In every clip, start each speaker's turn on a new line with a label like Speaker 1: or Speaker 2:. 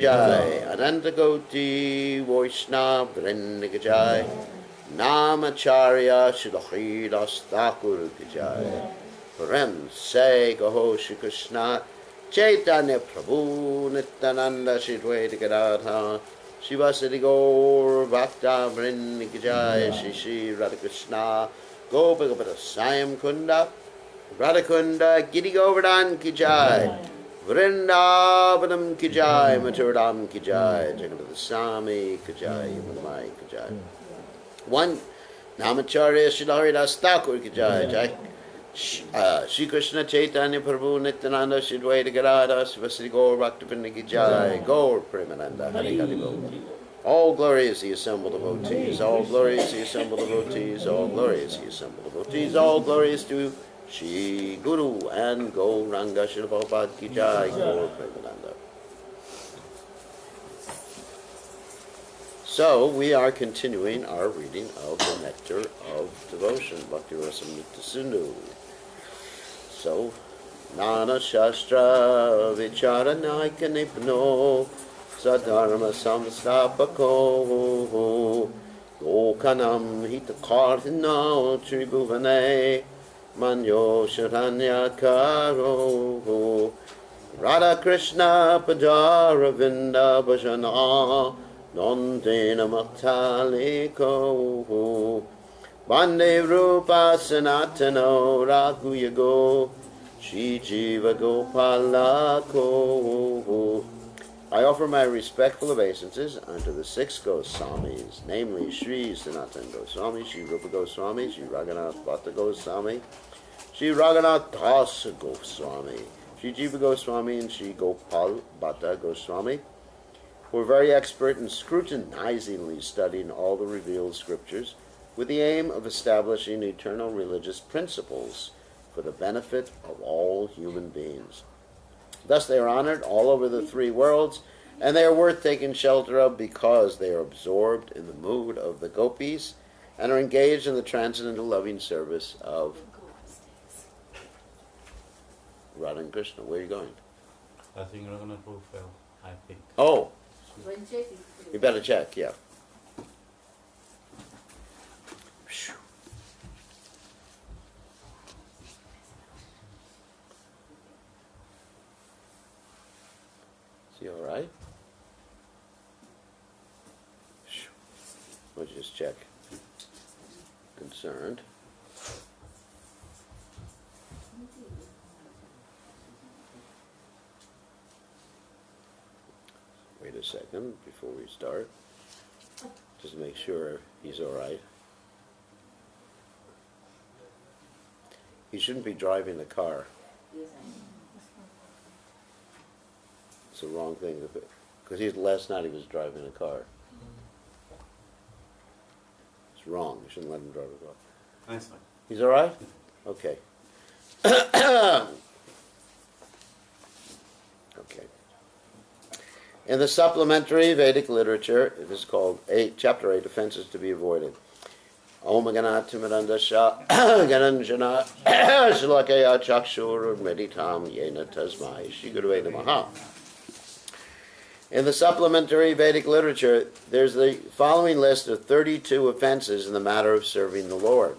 Speaker 1: Jai Ananta Koti Vaishnava Vrinda Ki Jai Namacharya Shridas Thakur Ki Jai Prem Se Gaho Shri Krishna Chaitanya Prabhu Nityananda Shri Dvaita Gadadha Shivasati Gaur Bhakta Vrinda Ki Jai Shri Shri Radha Krishna Gopakapada Sayam Kunda Radhakunda Giri Govardhan Ki Jai Vrindavanam Ki Jai Maturadam Ki Jai Jagannath Swami Ki Jai Yamunamai Ki Jai One Namacharya Shridharidas Thakur Ki Jai Jai Shri Krishna Chaitanya Prabhu Nityananda Shri Dvaita Gadadha Sivasri Gaur Bhaktivinoda Ki Jai Gaur Premananda Hari Hari Bol. All glory is the assembled devotees, all glory is the assembled devotees, all glory is the assembled devotees, all glory is to Shri Guru and Gauranga Srila Prabhupada Ki Jai Gaur Premananda. So we are continuing our reading of the Nectar of Devotion, Bhakti Rasamrita Sindhu. So, Nana Shastra Vicharanaika Nipno Sadharma Samstapako Gokanam Hitakarthina Tribhuvane Manyo Sharanya Karo Radha Krishna Padara Vinda Bhajana Nandena Maktaliko Bande Rupa Sanatano Raghuyago Shri Jiva Gopalako. I offer my respectful obeisances unto the six Goswamis, namely Shri Sanatana Goswami, Shri Rupa Goswami, Shri Raghunath Bhatta Goswami, Shri Raghunath Das Goswami, Shri Jiva Goswami, and Shri Gopal Bhatta Goswami, who are very expert in scrutinizingly studying all the revealed scriptures with the aim of establishing eternal religious principles for the benefit of all human beings. Thus they are honored all over the three worlds, and they are worth taking shelter of because they are absorbed in the mood of the gopis and are engaged in the transcendental loving service of Radha and Krishna. Where are you going?
Speaker 2: I think Raghunath will fail, I think.
Speaker 1: Oh, you better check, yeah. Is he all right? Let's just check. Concerned. Wait a second before we start. Just to make sure he's all right. He shouldn't be driving the car. It's the wrong thing, because last night he was driving a car. It's wrong. You shouldn't let him drive a car.
Speaker 2: That's fine.
Speaker 1: He's all right? Okay. Okay. In the supplementary Vedic literature, it is called Chapter 8, Offenses to be Avoided. Om Ganatimiranda Shah Gananjana Shalakaya Chakshur Meditam Yena Tasmai Shri Guruvay Namaha. In the supplementary Vedic literature, there's the following list of 32 offenses in the matter of serving the Lord.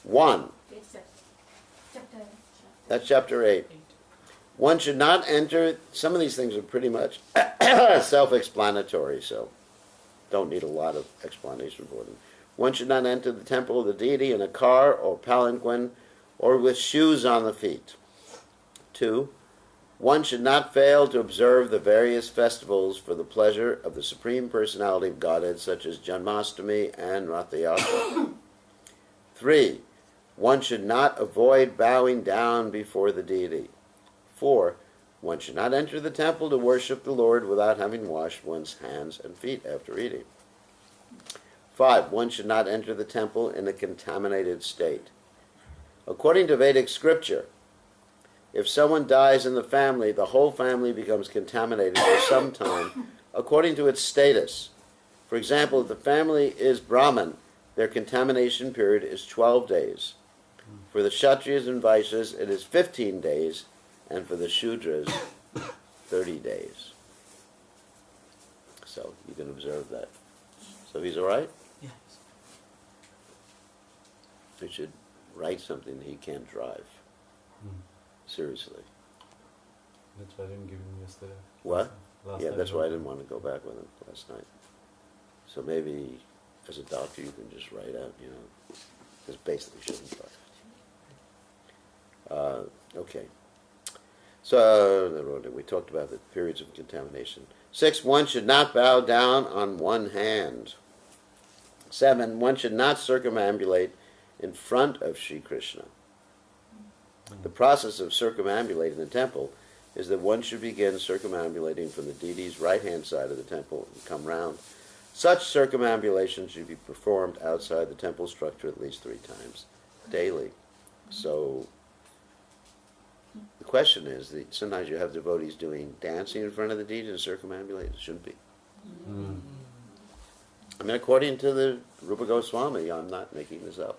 Speaker 1: 1. That's chapter 8. One should not enter, some of these things are pretty much self-explanatory, so don't need a lot of explanation for them. One should not enter the temple of the deity in a car or palanquin or with shoes on the feet. 2. One should not fail to observe the various festivals for the pleasure of the Supreme Personality of Godhead, such as Janmashtami and Ratha Yatra. 3. One should not avoid bowing down before the deity. 4. One should not enter the temple to worship the Lord without having washed one's hands and feet after eating. 5. One should not enter the temple in a contaminated state. According to Vedic scripture, if someone dies in the family, the whole family becomes contaminated for some time according to its status. For example, if the family is Brahmin, their contamination period is 12 days. For the Kshatriyas and Vaishyas, it is 15 days, and for the Shudras, 30 days. So you can observe that. So he's all right?
Speaker 2: Yes.
Speaker 1: He should write something he can't drive. Seriously.
Speaker 2: That's why I didn't give him yesterday.
Speaker 1: What?
Speaker 2: Last
Speaker 1: Yeah,
Speaker 2: time
Speaker 1: that's
Speaker 2: he
Speaker 1: why I
Speaker 2: wrote.
Speaker 1: didn't want to go back with him last night. So maybe as a doctor you can just write out, because basically shouldn't drive. Okay. So we talked about the periods of contamination. 6, one should not bow down on one hand. 7, one should not circumambulate in front of Sri Krishna. The process of circumambulating the temple is that one should begin circumambulating from the deity's right-hand side of the temple and come round. Such circumambulation should be performed outside the temple structure at least 3 times daily. So the question is that sometimes you have devotees doing dancing in front of the deity and circumambulating. It shouldn't be. I mean, according to the Rupa Goswami, I'm not making this up.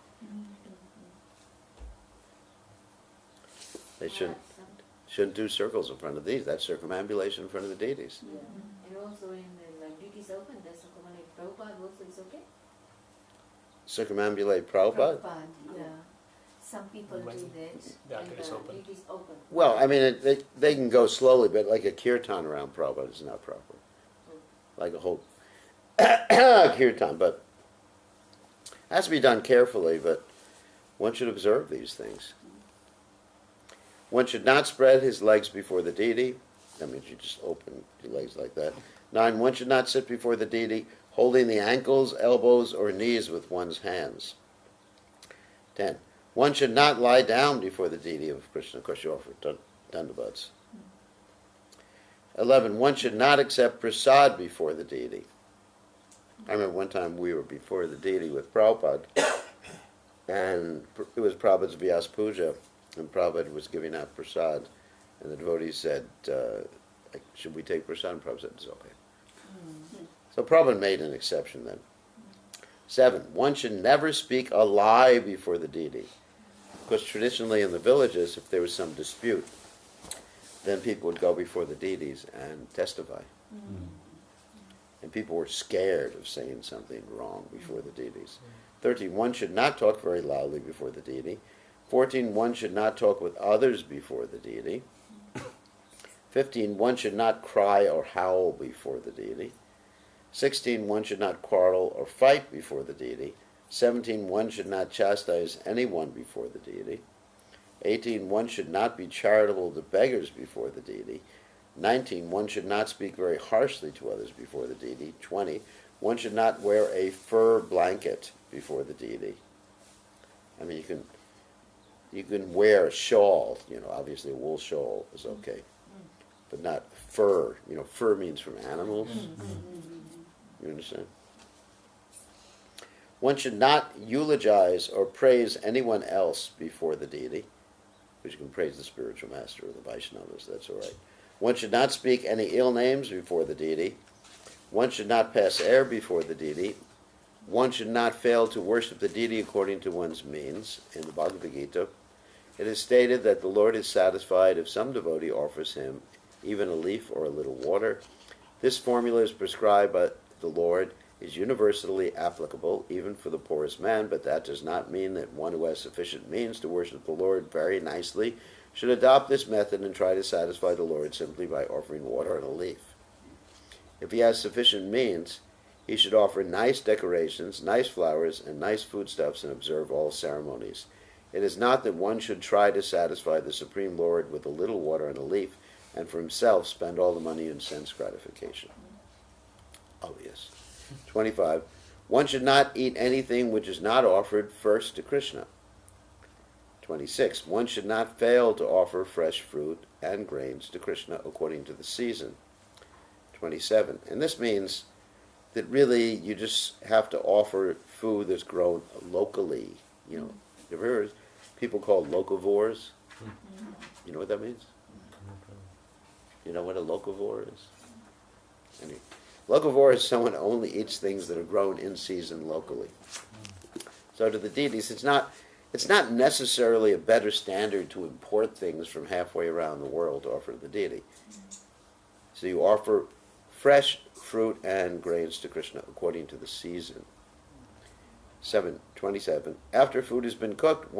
Speaker 1: They shouldn't do circles in front of these. That's circumambulation in front of the deities.
Speaker 3: Yeah. And also in the duties open, there's a common like Prabhupada also is okay?
Speaker 1: Circumambulate Prabhupada?
Speaker 3: Yeah. Some people
Speaker 4: When
Speaker 3: do that.
Speaker 4: the
Speaker 3: and
Speaker 4: altar is open.
Speaker 3: duties open.
Speaker 1: Well, I mean, they can go slowly, but like a kirtan around Prabhupada is not proper. Like a whole kirtan, but it has to be done carefully, but one should observe these things. One should not spread his legs before the deity. That means you just open your legs like that. 9, one should not sit before the deity holding the ankles, elbows, or knees with one's hands. 10, one should not lie down before the deity of Krishna. Of course, you offer dandavats. 11, one should not accept prasad before the deity. I remember one time we were before the deity with Prabhupada, and it was Prabhupada's Vyas Puja, and Prabhupada was giving out prasad, and the devotees said, should we take prasad? And Prabhupada said, it's okay. So Prabhupada made an exception then. 7, one should never speak a lie before the deity. Because traditionally in the villages, if there was some dispute, then people would go before the deities and testify. And people were scared of saying something wrong before the deities. 13, one should not talk very loudly before the deity. 14, one should not talk with others before the deity. 15, one should not cry or howl before the deity. 16, one should not quarrel or fight before the deity. 17, one should not chastise anyone before the deity. 18, one should not be charitable to beggars before the deity. 19, one should not speak very harshly to others before the deity. 20, one should not wear a fur blanket before the deity. I mean, you can wear a shawl, obviously a wool shawl is okay, but not fur. Fur means from animals. You understand? One should not eulogize or praise anyone else before the deity, because you can praise the spiritual master or the Vaishnavas, that's all right. One should not speak any ill names before the deity. One should not pass air before the deity. One should not fail to worship the deity according to one's means. In the Bhagavad Gita, it is stated that the Lord is satisfied if some devotee offers him even a leaf or a little water. This formula is prescribed by the Lord, is universally applicable even for the poorest man, but that does not mean that one who has sufficient means to worship the Lord very nicely should adopt this method and try to satisfy the Lord simply by offering water and a leaf. If he has sufficient means, he should offer nice decorations, nice flowers, and nice foodstuffs and observe all ceremonies. It is not that one should try to satisfy the Supreme Lord with a little water and a leaf, and for himself spend all the money in sense gratification. Obvious. 25. One should not eat anything which is not offered first to Krishna. 26. One should not fail to offer fresh fruit and grains to Krishna according to the season. 27. And this means that really you just have to offer food that's grown locally. You ever heard people called locavores? You know what that means? You know what a locavore is? Anyway, locavore is someone who only eats things that are grown in season locally. So to the deities, it's not necessarily a better standard to import things from halfway around the world to offer to the deity. So you offer fresh fruit and grains to Krishna according to the season. 27. After food has been cooked,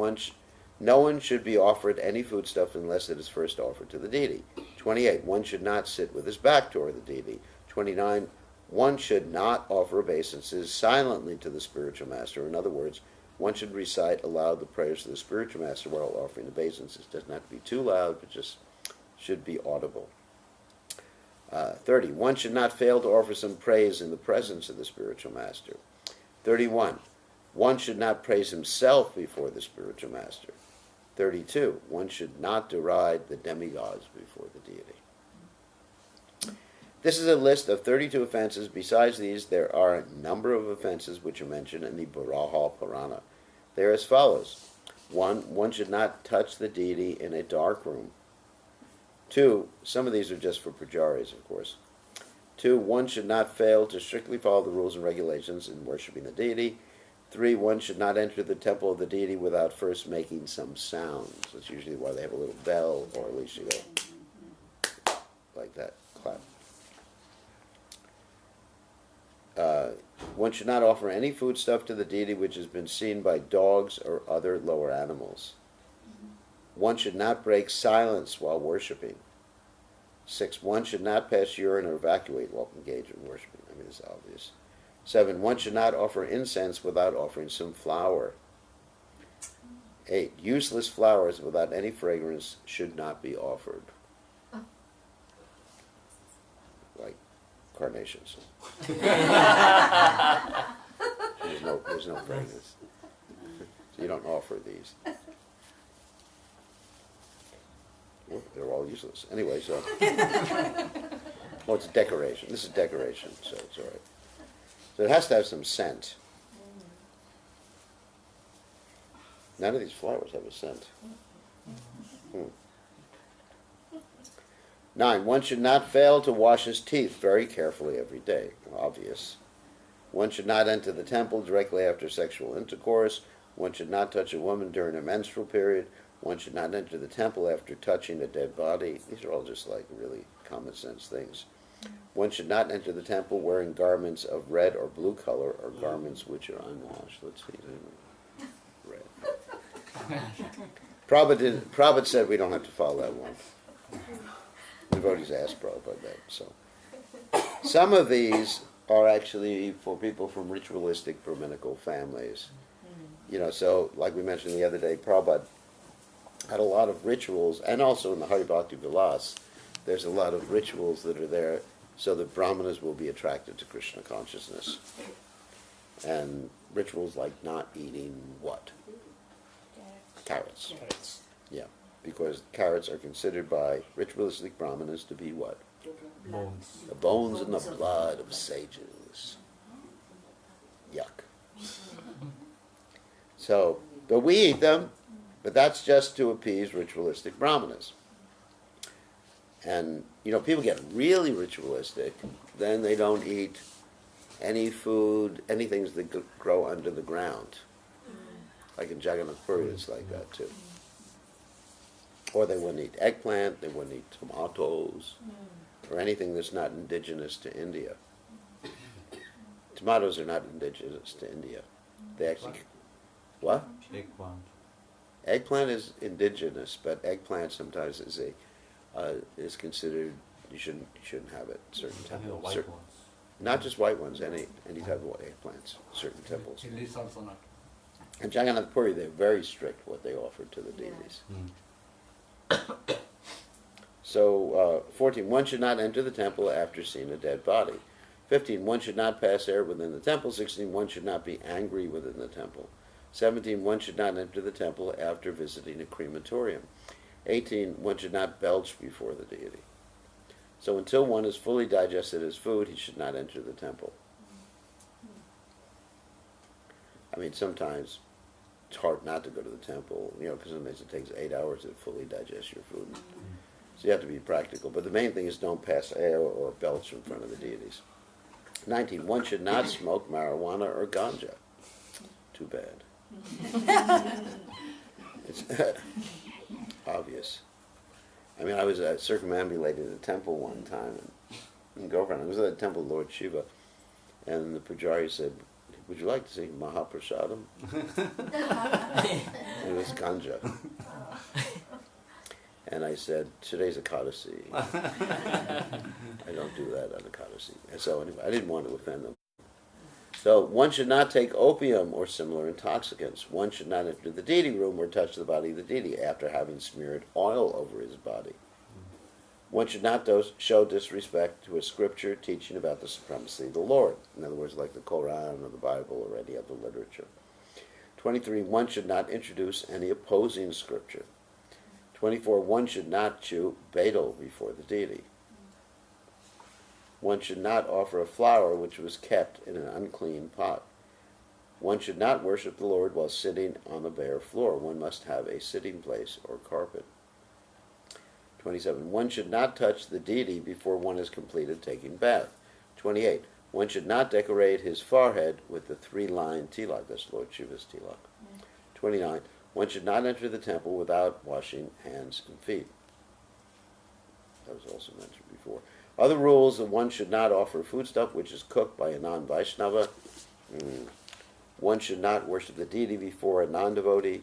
Speaker 1: no one should be offered any foodstuff unless it is first offered to the deity. 28. One should not sit with his back toward the deity. 29. One should not offer obeisances silently to the spiritual master. In other words, one should recite aloud the prayers to the spiritual master while offering obeisances. It doesn't have to be too loud, but just should be audible. 30. One should not fail to offer some praise in the presence of the spiritual master. 31. One should not praise himself before the spiritual master. 32. One should not deride the demigods before the deity. This is a list of 32 offenses. Besides these, there are a number of offenses which are mentioned in the Baraha Purana. They are as follows. 1. One should not touch the deity in a dark room. 2. Some of these are just for pujaris, of course. 2. One should not fail to strictly follow the rules and regulations in worshiping the deity. 3. One should not enter the temple of the deity without first making some sounds. That's usually why they have a little bell, or at least you go like that, clap. One should not offer any foodstuff to the deity which has been seen by dogs or other lower animals. One should not break silence while worshiping. 6. One should not pass urine or evacuate while engaged in worshiping. I mean, it's obvious. 7. One should not offer incense without offering some flower. 8. Useless flowers without any fragrance should not be offered. Like carnations. There's no fragrance. So you don't offer these. Well, they're all useless. Anyway, so... Well, it's decoration. This is decoration, so it's all right. So it has to have some scent. None of these flowers have a scent. 9. One should not fail to wash his teeth very carefully every day. Obvious. One should not enter the temple directly after sexual intercourse. One should not touch a woman during her menstrual period. One should not enter the temple after touching a dead body. These are all just like really common sense things. One should not enter the temple wearing garments of red or blue color or garments which are unwashed. Let's see. Red. Prabhupada said we don't have to follow that one. Devotees asked Prabhupada that. So, some of these are actually for people from ritualistic Brahminical families. You know, so like we mentioned the other day, Prabhupada had a lot of rituals, and also in the Hari Bhakti Vilas, there's a lot of rituals that are there so that Brahmanas will be attracted to Krishna consciousness. And rituals like not eating what? Carrots. Yeah, because carrots are considered by ritualistic Brahmanas to be what?
Speaker 2: Bones.
Speaker 1: The bones and the blood of sages. Yuck. So, but we eat them, but that's just to appease ritualistic Brahmanas. And, you know, people get really ritualistic, then they don't eat any food, any things that grow under the ground. Like in Jagannath Puri, it's like that too. Or they wouldn't eat eggplant, they wouldn't eat tomatoes, or anything that's not indigenous to India. Tomatoes are not indigenous to India. They actually... What?
Speaker 2: Eggplant.
Speaker 1: Eggplant is indigenous, but eggplant sometimes is considered you shouldn't have it. Certain temples,
Speaker 2: White ones.
Speaker 1: not just white ones, any type of eggplants. Certain temples.
Speaker 4: Chilies also not.
Speaker 1: And Jagannath Puri, they're very strict what they offer to the deities. So 14, one should not enter the temple after seeing a dead body. 15, one should not pass air within the temple. 16, one should not be angry within the temple. 17, one should not enter the temple after visiting a crematorium. 18, one should not belch before the deity. So until one has fully digested his food, he should not enter the temple. I mean, sometimes it's hard not to go to the temple, you know, because sometimes it takes 8 hours to fully digest your food. So you have to be practical. But the main thing is don't pass air or belch in front of the deities. 19, one should not smoke marijuana or ganja. Too bad. It's obvious. I mean, I was circumambulating the temple one time, and girlfriend. I was at the temple of Lord Shiva, and the pujari said, "Would you like to see Mahaprasadam?" It was ganja. And I said, "Today's Ekadasi. I don't do that on Ekadasi." And so anyway, I didn't want to offend them. So one should not take opium or similar intoxicants. One should not enter the deity room or touch the body of the deity after having smeared oil over his body. One should not show disrespect to a scripture teaching about the supremacy of the Lord. In other words, like the Quran or the Bible or any other literature. 23. One should not introduce any opposing scripture. 24. One should not chew betel before the deity. One should not offer a flower which was kept in an unclean pot. One should not worship the Lord while sitting on the bare floor. One must have a sitting place or carpet. 27. One should not touch the deity before one has completed taking bath. 28. One should not decorate his forehead with the 3-line tilak. That's Lord Shiva's tilak. 29. One should not enter the temple without washing hands and feet. That was also mentioned before. Other rules: that one should not offer foodstuff which is cooked by a non-Vaishnava. One should not worship the deity before a non-devotee.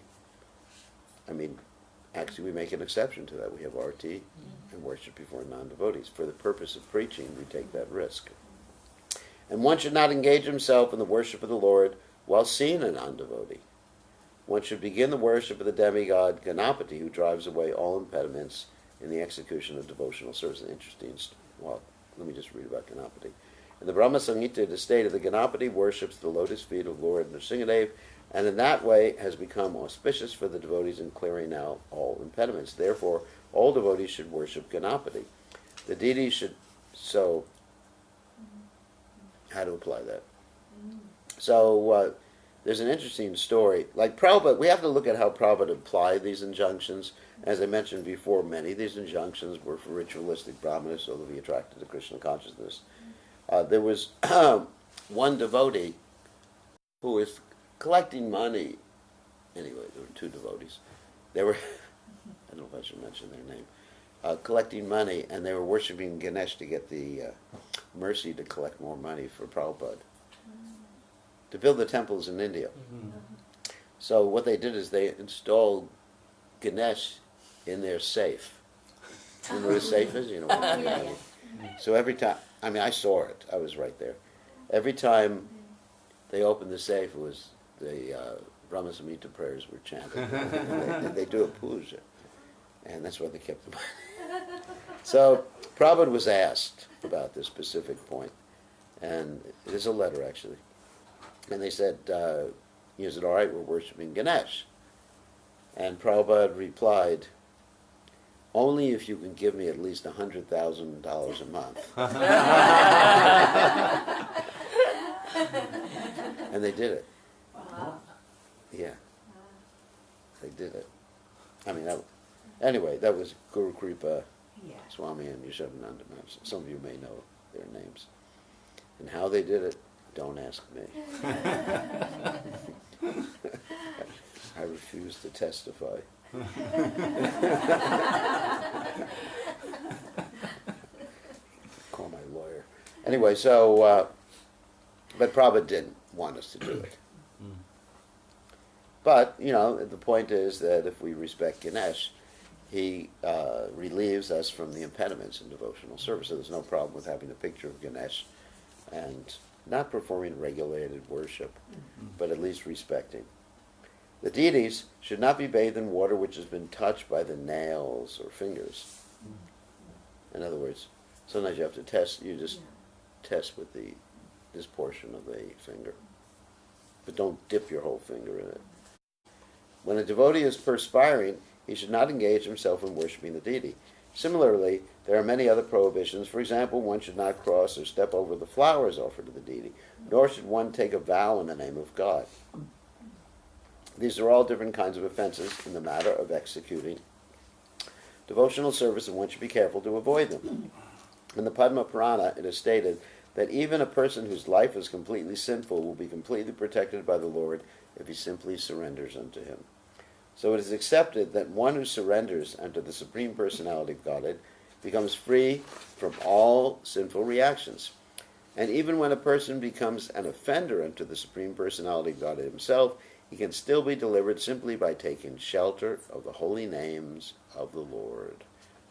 Speaker 1: Actually, we make an exception to that. We have RT and worship before non-devotees. For the purpose of preaching, we take that risk. And one should not engage himself in the worship of the Lord while seeing a non-devotee. One should begin the worship of the demigod Ganapati, who drives away all impediments in the execution of devotional service. Interesting. Well, let me just read about Ganapati. In the Brahma Samhita, it is stated that Ganapati worships the lotus feet of Lord Nrsingadev, and in that way has become auspicious for the devotees in clearing out all impediments. Therefore, all devotees should worship Ganapati. The deity should how to apply that? So, there's an interesting story. Like Prabhupada, we have to look at how Prabhupada applied these injunctions. As I mentioned before, many of these injunctions were for ritualistic brahmanas, so they'll be attracted to Krishna consciousness. There was one devotee who was collecting money. Anyway, there were two devotees. They were, I don't know if I should mention their name, collecting money, and they were worshiping Ganesh to get the mercy to collect more money for Prabhupada, to build the temples in India. So what they did is they installed Ganesh in their safe. You know what a safe is? You know what I mean?
Speaker 3: Yeah.
Speaker 1: So every time, I saw it. I was right there. Every time they opened the safe, it was the Brahma Samhita prayers were chanted. And they do a puja. And that's why they kept the money. So Prabhupada was asked about this specific point. And there's a letter, actually. And they said, is it all right, we're worshiping Ganesh? And Prabhupada replied, only if you can give me at least $100,000 a month. And they did it.
Speaker 3: Wow.
Speaker 1: Yeah. They did it. Anyway, that was Guru Kripa Swami and Yashodananda. Some of you may know their names. And how they did it, don't ask me. I refuse to testify. Call my lawyer. Anyway, so, but Prabhupada didn't want us to do it. But, the point is that if we respect Ganesh, he relieves us from the impediments in devotional service. So there's no problem with having a picture of Ganesh and not performing regulated worship, but at least respecting. The deities should not be bathed in water which has been touched by the nails or fingers. In other words, sometimes you have to test, you just test with this portion of the finger. But don't dip your whole finger in it. When a devotee is perspiring, he should not engage himself in worshiping the deity. Similarly, there are many other prohibitions. For example, one should not cross or step over the flowers offered to the deity, nor should one take a vow in the name of God. These are all different kinds of offenses in the matter of executing devotional service, and one should be careful to avoid them. In the Padma Purana, it is stated that even a person whose life is completely sinful will be completely protected by the Lord if he simply surrenders unto him. So it is accepted that one who surrenders unto the Supreme Personality of Godhead becomes free from all sinful reactions. And even when a person becomes an offender unto the Supreme Personality of God himself, he can still be delivered simply by taking shelter of the holy names of the Lord.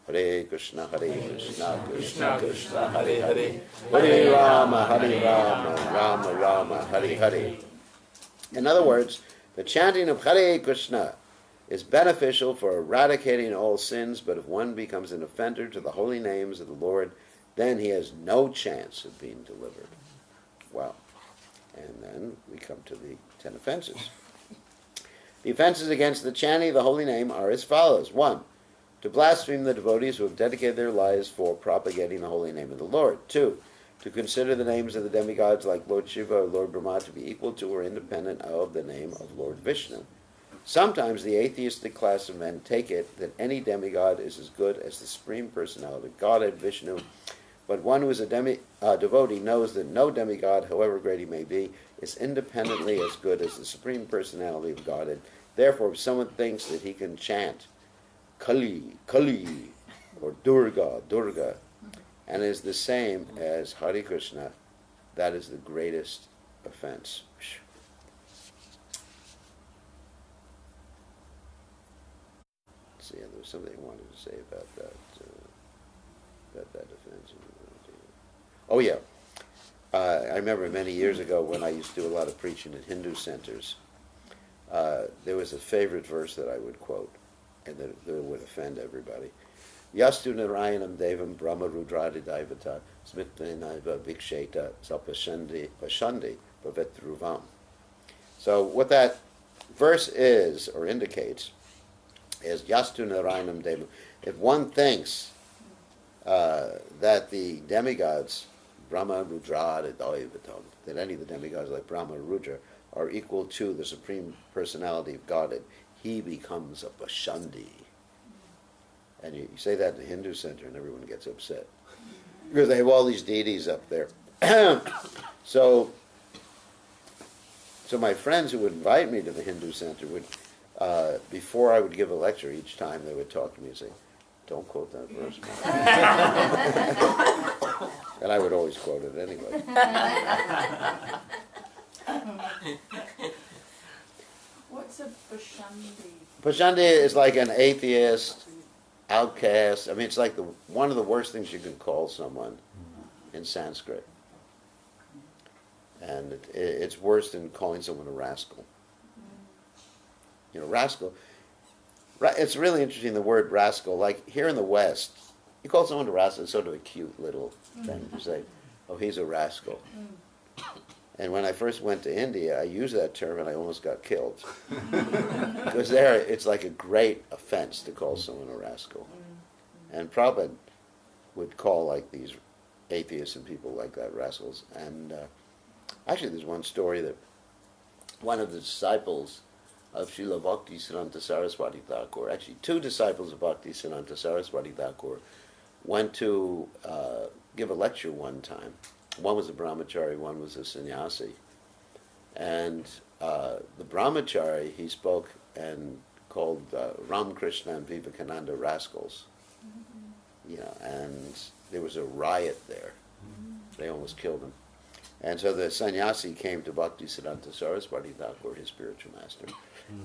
Speaker 1: Hare Krishna, Krishna Krishna, Hare Hare, Hare Rama, Rama Rama, Hare Hare. In other words, the chanting of Hare Krishna is beneficial for eradicating all sins, but if one becomes an offender to the holy names of the Lord, then he has no chance of being delivered. Well, and then we come to the 10 offenses. The offenses against the chanting of the holy name are as follows. 1. To blaspheme the devotees who have dedicated their lives for propagating the holy name of the Lord. 2. To consider the names of the demigods like Lord Shiva or Lord Brahma to be equal to or independent of the name of Lord Vishnu. Sometimes the atheistic class of men take it that any demigod is as good as the Supreme Personality of Godhead, Vishnu, but one who is a devotee knows that no demigod, however great he may be, is independently as good as the Supreme Personality of Godhead. Therefore, if someone thinks that he can chant Kali, Kali, or Durga, Durga, and is the same as Hare Krishna, that is the greatest offense. Let's see, there was something I wanted to say about that offense. Oh yeah, I remember many years ago when I used to do a lot of preaching at Hindu centers. There was a favorite verse that I would quote, and that would offend everybody. Yastu Narayanam Devam Brahma Rudradi Daivata Smitnaiva Viksheta Sapashandi Bhavetruvam. So what that verse is, or indicates, is Yastu Narayanam Devam. If one thinks that the demigods, Brahma, Rudra, that any of the demigods like Brahma or Rudra are equal to the Supreme Personality of Godhead, he becomes a Pashandi. And you say that in the Hindu center and everyone gets upset. Because they have all these deities up there. So my friends who would invite me to the Hindu center would, before I would give a lecture, each time they would talk to me and say, don't quote that verse. And I would always quote it anyway.
Speaker 4: What's a Pashandi?
Speaker 1: Pashandi is like an atheist, outcast. I mean, it's like one of the worst things you can call someone in Sanskrit. And it's worse than calling someone a rascal. You know, rascal. It's really interesting, the word rascal. Like here in the West, you call someone a rascal, it's sort of a cute little thing. You say, oh, he's a rascal. And when I first went to India, I used that term and I almost got killed. Because there, it's like a great offense to call someone a rascal. And Prabhupada would call like these atheists and people like that rascals. And actually there's one story that one of the disciples of Srila Bhakti Siddhanta Saraswati Thakur, actually two disciples of Bhakti Siddhanta Saraswati Thakur, went to give a lecture one time. One was a brahmachari, one was a sannyasi. And the brahmachari, he spoke and called Ramakrishna and Vivekananda rascals. You know, and there was a riot there. They almost killed him. And so the sannyasi came to Bhakti Siddhanta Saraswati Thakur, his spiritual master,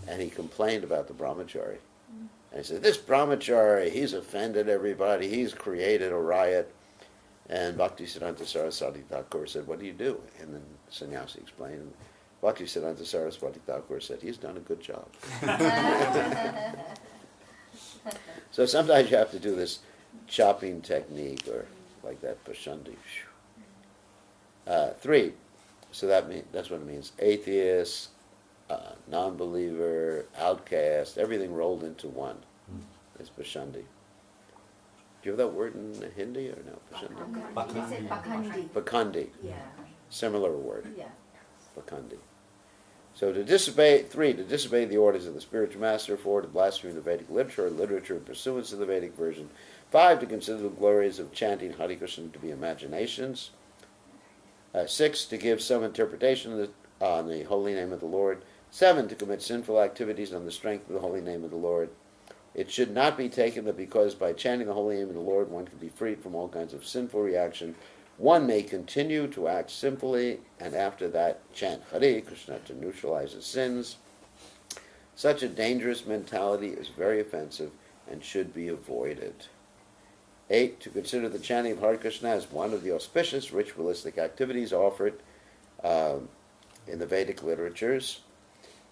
Speaker 1: and he complained about the brahmachari. And he said, this brahmachari, he's offended everybody, he's created a riot. And Bhakti Siddhanta Saraswati Thakur said, what do you do? And then the sannyasi explained, and Bhakti Siddhanta Saraswati Thakur said, he's done a good job. So sometimes you have to do this chopping technique, or like that Pashandi. 3, so that's what it means. Atheist, non-believer, outcast, everything rolled into one. It's Pashandi. Do you have that word in Hindi or no? Pashandi?
Speaker 4: Pakhandi.
Speaker 1: Pakhandi.
Speaker 4: Yeah.
Speaker 1: Similar word.
Speaker 4: Yeah.
Speaker 1: Pakhandi. So to disobey the orders of the spiritual master. 4, to blaspheme the Vedic literature in pursuance of the Vedic version. 5, to consider the glories of chanting Hare Krishna to be imaginations. 6, to give some interpretation on the holy name of the Lord. 7, to commit sinful activities on the strength of the holy name of the Lord. It should not be taken that because by chanting the holy name of the Lord one can be freed from all kinds of sinful reaction. One may continue to act sinfully and after that chant Hare Krishna to neutralize his sins. Such a dangerous mentality is very offensive and should be avoided. 8. To consider the chanting of Hare Krishna as one of the auspicious ritualistic activities offered in the Vedic literatures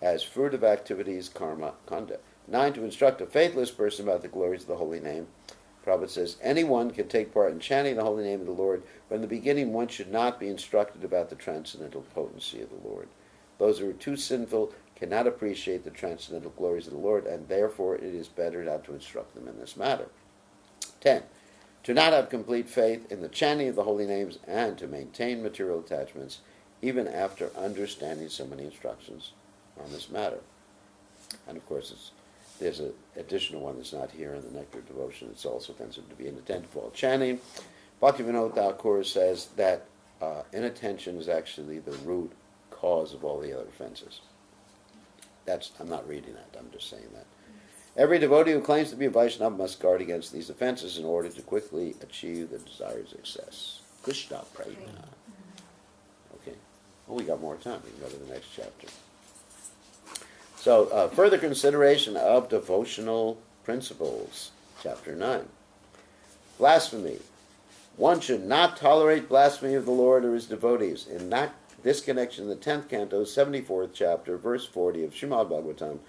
Speaker 1: as fruit of activities, karma, kanda. 9. To instruct a faithless person about the glories of the holy name. Prabhupada says, anyone can take part in chanting the holy name of the Lord, but in the beginning one should not be instructed about the transcendental potency of the Lord. Those who are too sinful cannot appreciate the transcendental glories of the Lord, and therefore it is better not to instruct them in this matter. 10. To not have complete faith in the chanting of the holy names and to maintain material attachments even after understanding so many instructions on this matter. And of course there's an additional one that's not here in the Nectar of Devotion. It's also offensive to be inattentive while chanting. Bhaktivinoda Thakur says that inattention is actually the root cause of all the other offenses. I'm not reading that, I'm just saying that. Every devotee who claims to be a Vaishnava must guard against these offenses in order to quickly achieve the desired success. Krishna Prajna. Okay. Well, we got more time. We can go to the next chapter. So, further consideration of devotional principles. Chapter 9. Blasphemy. One should not tolerate blasphemy of the Lord or his devotees. In this connection, the 10th canto, 74th chapter, verse 40 of Srimad Bhagavatam,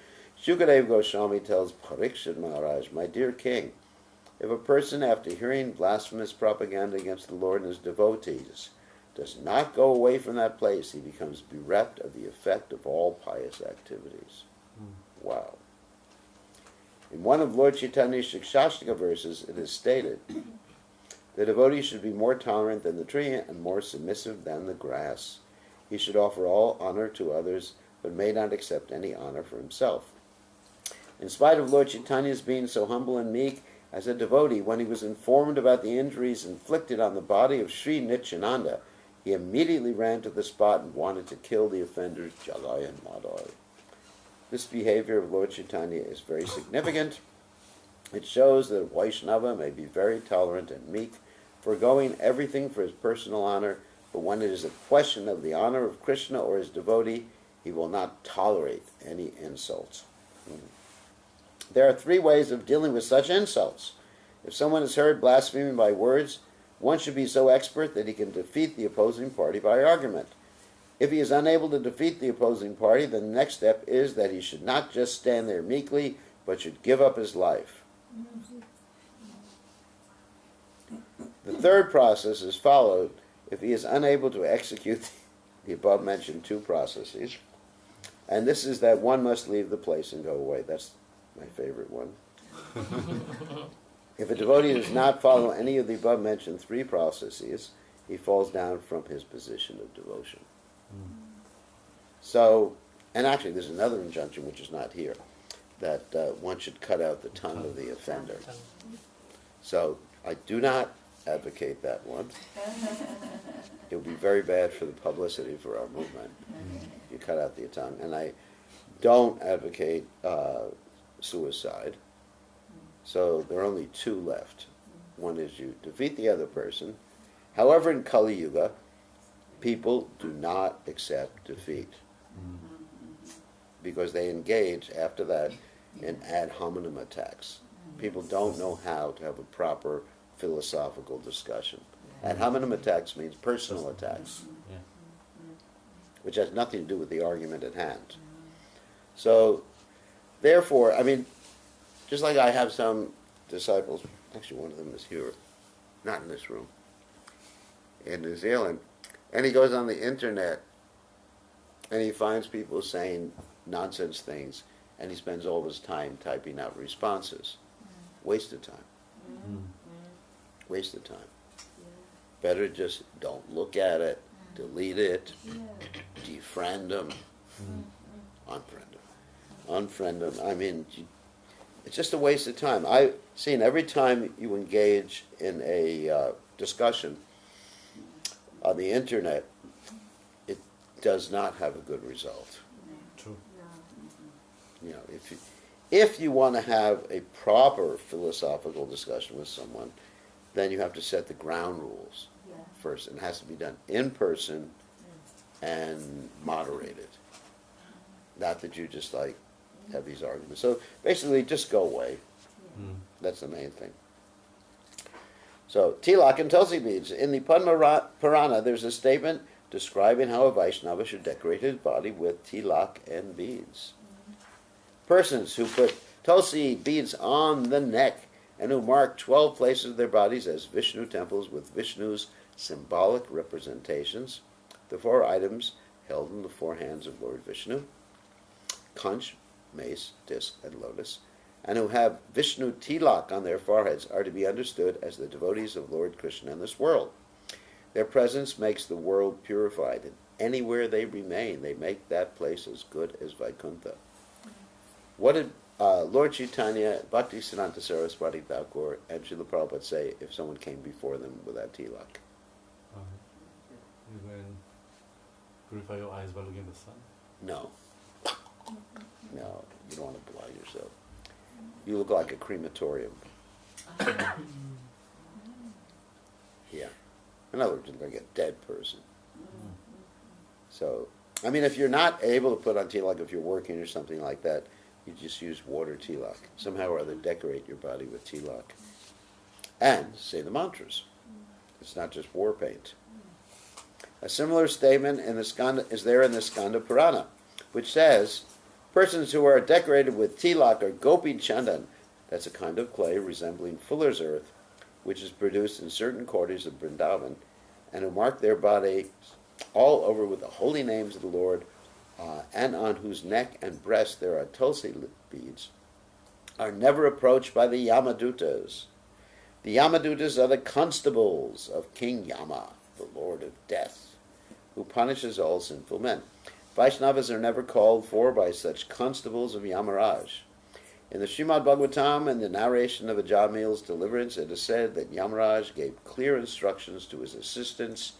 Speaker 1: Shukadeva Goswami tells Parikshit Maharaj, my dear king, if a person, after hearing blasphemous propaganda against the Lord and his devotees, does not go away from that place, he becomes bereft of the effect of all pious activities. Wow. In one of Lord Chaitanya's Shikshashtaka verses, it is stated, the devotee should be more tolerant than the tree and more submissive than the grass. He should offer all honor to others, but may not accept any honor for himself. In spite of Lord Chaitanya's being so humble and meek, as a devotee, when he was informed about the injuries inflicted on the body of Sri Nityananda, he immediately ran to the spot and wanted to kill the offenders, Jalai and Madhai. This behavior of Lord Chaitanya is very significant. It shows that a Vaishnava may be very tolerant and meek, foregoing everything for his personal honor, but when it is a question of the honor of Krishna or his devotee, he will not tolerate any insults. There are 3 ways of dealing with such insults. If someone is heard blaspheming by words, one should be so expert that he can defeat the opposing party by argument. If he is unable to defeat the opposing party, then the next step is that he should not just stand there meekly, but should give up his life. The third process is followed if he is unable to execute the above-mentioned 2 processes. And this is that one must leave the place and go away. That's my favorite one. If a devotee does not follow any of the above-mentioned 3 processes, he falls down from his position of devotion. So, and actually there's another injunction which is not here, that one should cut out the tongue of the offender. So, I do not advocate that one. It would be very bad for the publicity for our movement. You cut out the tongue. And I don't advocate suicide. So there are only 2 left. One is you defeat the other person. However, in Kali Yuga, people do not accept defeat because they engage after that in ad hominem attacks. People don't know how to have a proper philosophical discussion. Ad hominem attacks means personal attacks, which has nothing to do with the argument at hand. So, therefore, I mean, just like I have some disciples, actually one of them is here, not in this room, in New Zealand, and he goes on the internet and he finds people saying nonsense things and he spends all his time typing out responses. Waste of time. Waste of time. Better just don't look at it, delete it, defriend them, unfriend them. I mean, it's just a waste of time. I've seen every time you engage in a discussion on the internet, it does not have a good result.
Speaker 2: True.
Speaker 1: You know, If you want to have a proper philosophical discussion with someone, then you have to set the ground rules
Speaker 3: Yeah.
Speaker 1: first. It has to be done in person and moderated. Not that you just like have these arguments. So basically, just go away.
Speaker 2: Mm.
Speaker 1: That's the main thing. So, tilak and tulsi beads. In the Padma Purana, there's a statement describing how a Vaishnava should decorate his body with tilak and beads. Persons who put tulsi beads on the neck and who mark 12 places of their bodies as Vishnu temples with Vishnu's symbolic representations, the 4 items held in the 4 hands of Lord Vishnu, conch, mace, disc, and lotus, and who have Vishnu tilak on their foreheads are to be understood as the devotees of Lord Krishna in this world. Their presence makes the world purified, and anywhere they remain, they make that place as good as Vaikuntha. What did Lord Chaitanya, Bhaktisiddhanta Saraswati Thakur, and Srila Prabhupada say if someone came before them without tilak?
Speaker 2: You go and purify your eyes by looking at the sun.
Speaker 1: No. No, you don't want to blind yourself. You look like a crematorium. Yeah. In other words, like a dead person. So, I mean, if you're not able to put on tilak, if you're working or something like that, you just use water tilak. Somehow or other decorate your body with tilak. And say the mantras. It's not just war paint. A similar statement in the Skanda, is there in the Skanda Purana, which says, persons who are decorated with tilak are gopi chandan. That's a kind of clay resembling fuller's earth, which is produced in certain quarters of Vrindavan, and who mark their body all over with the holy names of the Lord, and on whose neck and breast there are tulsi beads, are never approached by the Yamadutas. The Yamadutas are the constables of King Yama, the Lord of Death, who punishes all sinful men. Vaishnavas are never called for by such constables of Yamaraj. In the Srimad Bhagavatam and the narration of Ajamil's deliverance, it is said that Yamaraj gave clear instructions to his assistants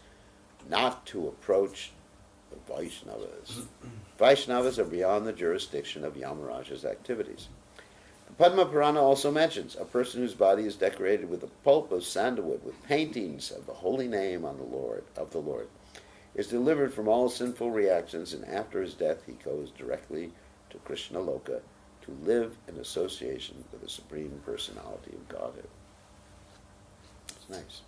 Speaker 1: not to approach the Vaishnavas. Vaishnavas are beyond the jurisdiction of Yamaraj's activities. The Padma Purana also mentions a person whose body is decorated with the pulp of sandalwood with paintings of the holy name on the Lord, is delivered from all sinful reactions, and after his death he goes directly to Krishna Loka to live in association with the Supreme Personality of Godhead. It's nice.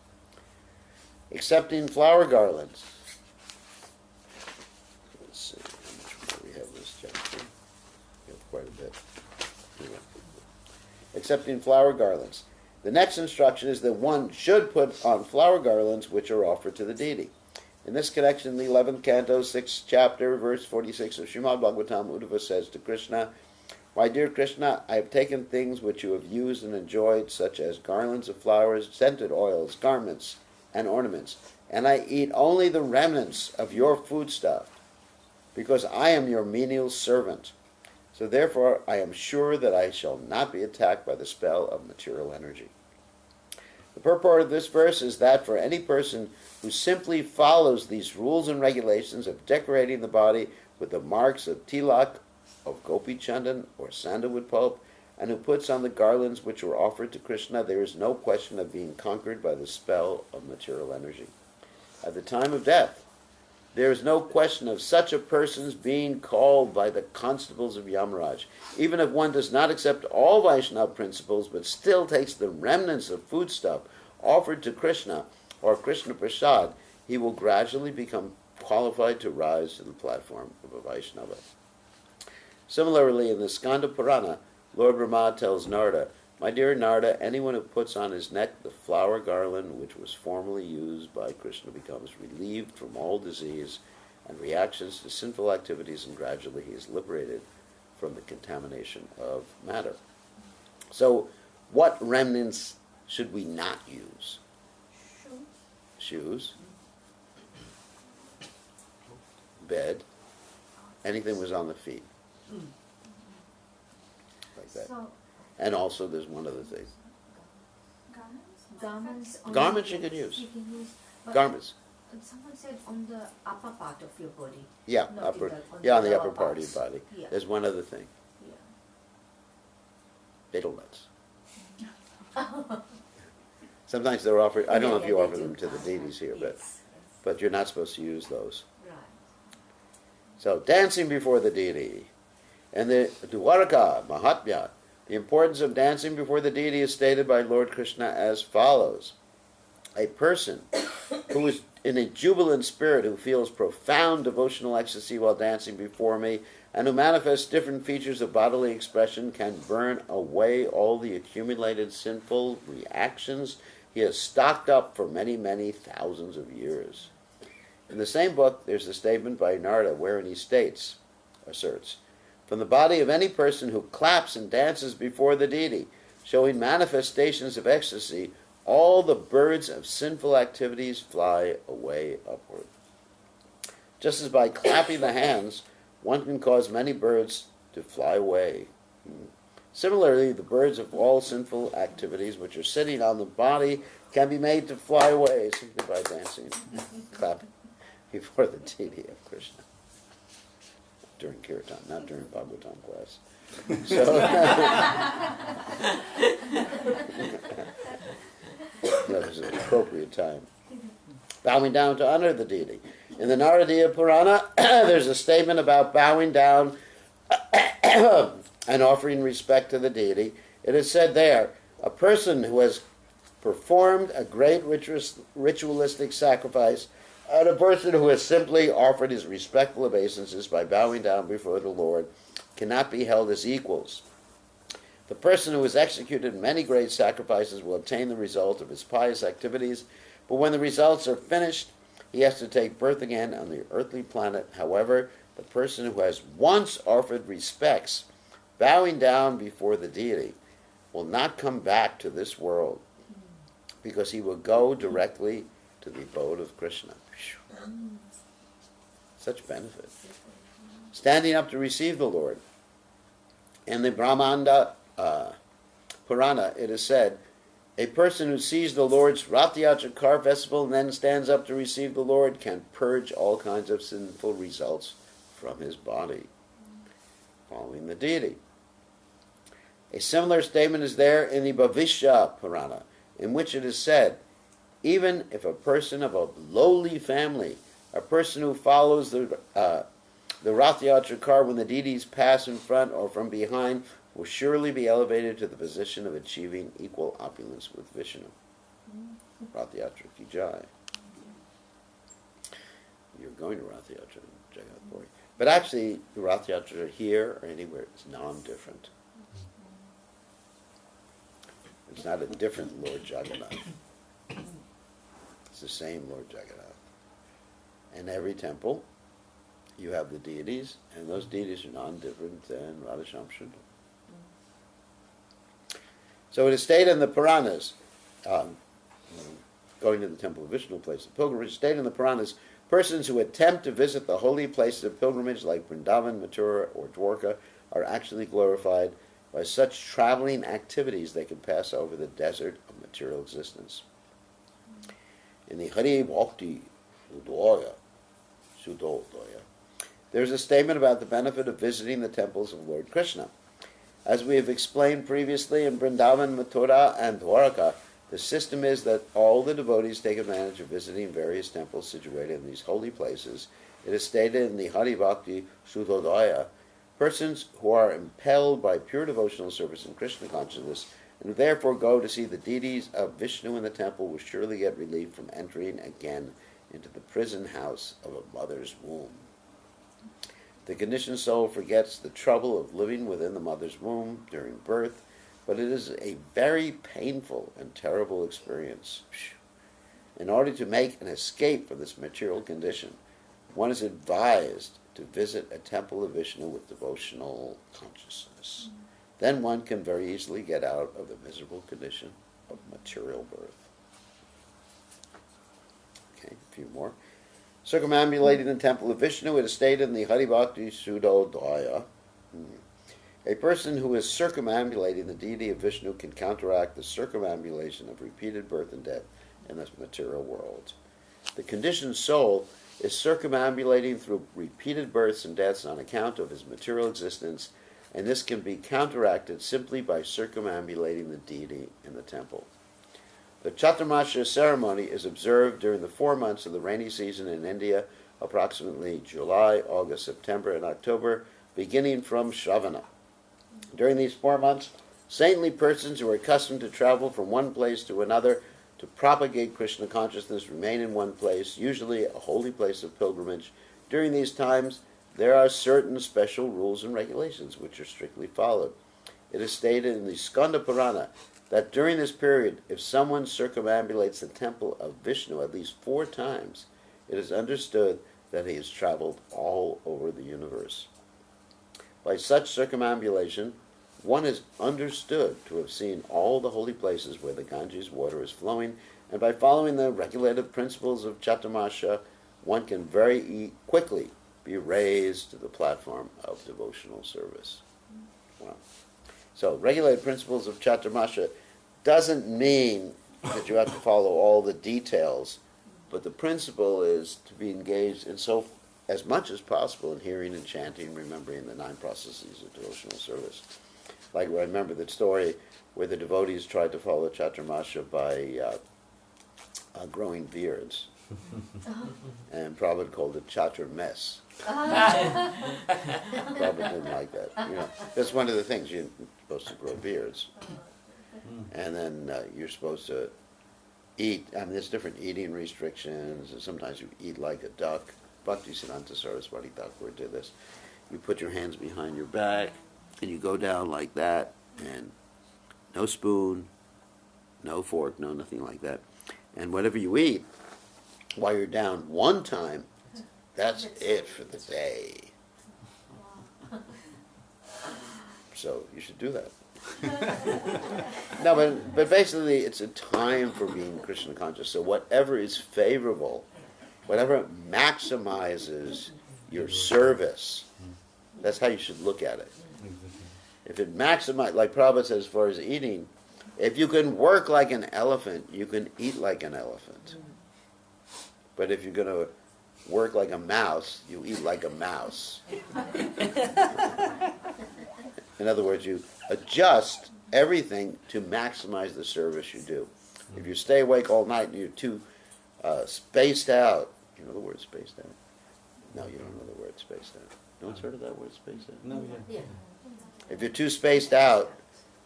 Speaker 1: Accepting flower garlands. Let's see how much more we have in this chapter. We have quite a bit. Accepting flower garlands. The next instruction is that one should put on flower garlands which are offered to the deity. In this connection, the 11th canto, 6th chapter, verse 46 of Srimad Bhagavatam, Uddhava says to Krishna, "My dear Krishna, I have taken things which you have used and enjoyed, such as garlands of flowers, scented oils, garments, and ornaments, and I eat only the remnants of your foodstuff, because I am your menial servant. So therefore I am sure that I shall not be attacked by the spell of material energy." The purport of this verse is that for any person who simply follows these rules and regulations of decorating the body with the marks of tilak, of gopi chandan or sandalwood pulp, and who puts on the garlands which were offered to Krishna, there is no question of being conquered by the spell of material energy. At the time of death, there is no question of such a person's being called by the constables of Yamaraj. Even if one does not accept all Vaishnava principles, but still takes the remnants of foodstuff offered to Krishna or Krishna Prasad, he will gradually become qualified to rise to the platform of a Vaishnava. Similarly, in the Skanda Purana, Lord Brahma tells Narada, "My dear Narada, anyone who puts on his neck the flower garland which was formerly used by Krishna becomes relieved from all disease and reactions to sinful activities, and gradually he is liberated from the contamination of matter." So, what remnants should we not use? Shoes. Bed. Anything was on the feet. Like that.
Speaker 3: So,
Speaker 1: And also there's one other thing.
Speaker 3: garments.
Speaker 1: Garments you can use.
Speaker 3: You can use. But
Speaker 1: Garments.
Speaker 3: someone said on the upper part of your body.
Speaker 1: Yeah,
Speaker 3: Not
Speaker 1: upper.
Speaker 3: in the-
Speaker 1: Yeah, on the
Speaker 3: lower
Speaker 1: upper part of
Speaker 3: parts.
Speaker 1: your body.
Speaker 3: Yeah.
Speaker 1: There's one other thing.
Speaker 3: Yeah.
Speaker 1: They don't let us. Sometimes they're offered, I don't know if you offer them to the deities here, but you're not supposed to use those.
Speaker 3: Right.
Speaker 1: So, dancing before the deity. And the Dwarka Mahatmya, the importance of dancing before the deity is stated by Lord Krishna as follows. A person who is in a jubilant spirit, who feels profound devotional ecstasy while dancing before me, and who manifests different features of bodily expression, can burn away all the accumulated sinful reactions he has stocked up for many, many thousands of years. In the same book, there's a statement by Narada wherein he asserts, from the body of any person who claps and dances before the deity, showing manifestations of ecstasy, all the birds of sinful activities fly away upward. Just as by clapping the hands, one can cause many birds to fly away. Similarly, the birds of all sinful activities which are sitting on the body can be made to fly away simply by dancing, clapping before the deity of Krishna. During Kirtan, not during Bhagavatam class. So, there's an appropriate time. Bowing down to honor the deity. In the Naradiya Purana, there's a statement about bowing down and offering respect to the deity. It is said there, a person who has performed a great ritualistic sacrifice, and a person who has simply offered his respectful obeisances by bowing down before the Lord cannot be held as equals. The person who has executed many great sacrifices will obtain the result of his pious activities, but when the results are finished, he has to take birth again on the earthly planet. However, the person who has once offered respects, bowing down before the deity, will not come back to this world, because he will go directly to the abode of Krishna. Such benefit. Standing up to receive the Lord. In the Brahmanda Purana, it is said, a person who sees the Lord's Rath Yatra car festival and then stands up to receive the Lord can purge all kinds of sinful results from his body, following the deity. A similar statement is there in the Bhavishya Purana, in which it is said, even if a person of a lowly family, a person who follows the Rath Yatra car when the deities pass in front or from behind, will surely be elevated to the position of achieving equal opulence with Vishnu. Rath Yatra ki jai. You're going to Rath Yatra in Jagannath. But actually, the Rath Yatra here or anywhere is non-different. It's not a different Lord Jagannath. It's the same Lord Jagannath. In every temple, you have the deities, and those deities are non-different than Radha-Shyam-Sundar. So it is stated in the Puranas, going to the temple of Vishnu place, the pilgrimage, stated in the Puranas, persons who attempt to visit the holy places of pilgrimage like Vrindavan, Mathura, or Dwarka are actually glorified by such traveling activities they can pass over the desert of material existence. In the Hari Bhakti Sudodaya, there's a statement about the benefit of visiting the temples of Lord Krishna. As we have explained previously, in Vrindavan, Mathura, and Dwarka, the system is that all the devotees take advantage of visiting various temples situated in these holy places. It is stated in the Hari Bhakti Sudodaya, persons who are impelled by pure devotional service and Krishna consciousness, and who therefore go to see the deities of Vishnu in the temple, will surely get relief from entering again into the prison house of a mother's womb. The conditioned soul forgets the trouble of living within the mother's womb during birth, but it is a very painful and terrible experience. In order to make an escape from this material condition, one is advised to visit a temple of Vishnu with devotional consciousness. Then one can very easily get out of the miserable condition of material birth. Okay, a few more. Circumambulating the temple of Vishnu, it is stated in the Hari Bhakti Sudodaya, a person who is circumambulating the deity of Vishnu can counteract the circumambulation of repeated birth and death in this material world. The conditioned soul is circumambulating through repeated births and deaths on account of his material existence, and this can be counteracted simply by circumambulating the deity in the temple. The Chaturmasya ceremony is observed during the 4 months of the rainy season in India, approximately July, August, September, and October, beginning from Shravana. During these 4 months, saintly persons who are accustomed to travel from one place to another to propagate Krishna consciousness remain in one place, usually a holy place of pilgrimage. During these times, there are certain special rules and regulations which are strictly followed. It is stated in the Skanda Purana that during this period, if someone circumambulates the temple of Vishnu at least 4 times, it is understood that he has traveled all over the universe. By such circumambulation, one is understood to have seen all the holy places where the Ganges water is flowing, and by following the regulative principles of Chaturmasya, one can very quickly be raised to the platform of devotional service. Wow. So, regulated principles of Chaturmasya doesn't mean that you have to follow all the details, but the principle is to be engaged in so as much as possible in hearing and chanting, remembering the 9 processes of devotional service. Like I remember the story where the devotees tried to follow Chaturmasya by growing beards. And Prabhupada called it Chatur mess. Prabhupada didn't like that. You know, that's one of the things. You're supposed to grow beards. And then you're supposed to eat. I mean, there's different eating restrictions. Sometimes you eat like a duck. Bhaktisiddhanta Saraswati Thakur did this. You put your hands behind your back, and you go down like that, and no spoon, no fork, no nothing like that. And whatever you eat, while you're down one time, that's it for the day. So you should do that. No, but basically it's a time for being Krishna conscious. So whatever is favorable, whatever maximizes your service, that's how you should look at it. If it maximizes, like Prabhupada says as far as eating, if you can work like an elephant, you can eat like an elephant. But if you're going to work like a mouse, you eat like a mouse. In other words, you adjust everything to maximize the service you do. If you stay awake all night and you're too spaced out, you know the word spaced out? No, you don't know the word spaced out. No one's heard of that word spaced out?
Speaker 2: No, yeah.
Speaker 1: If you're too spaced out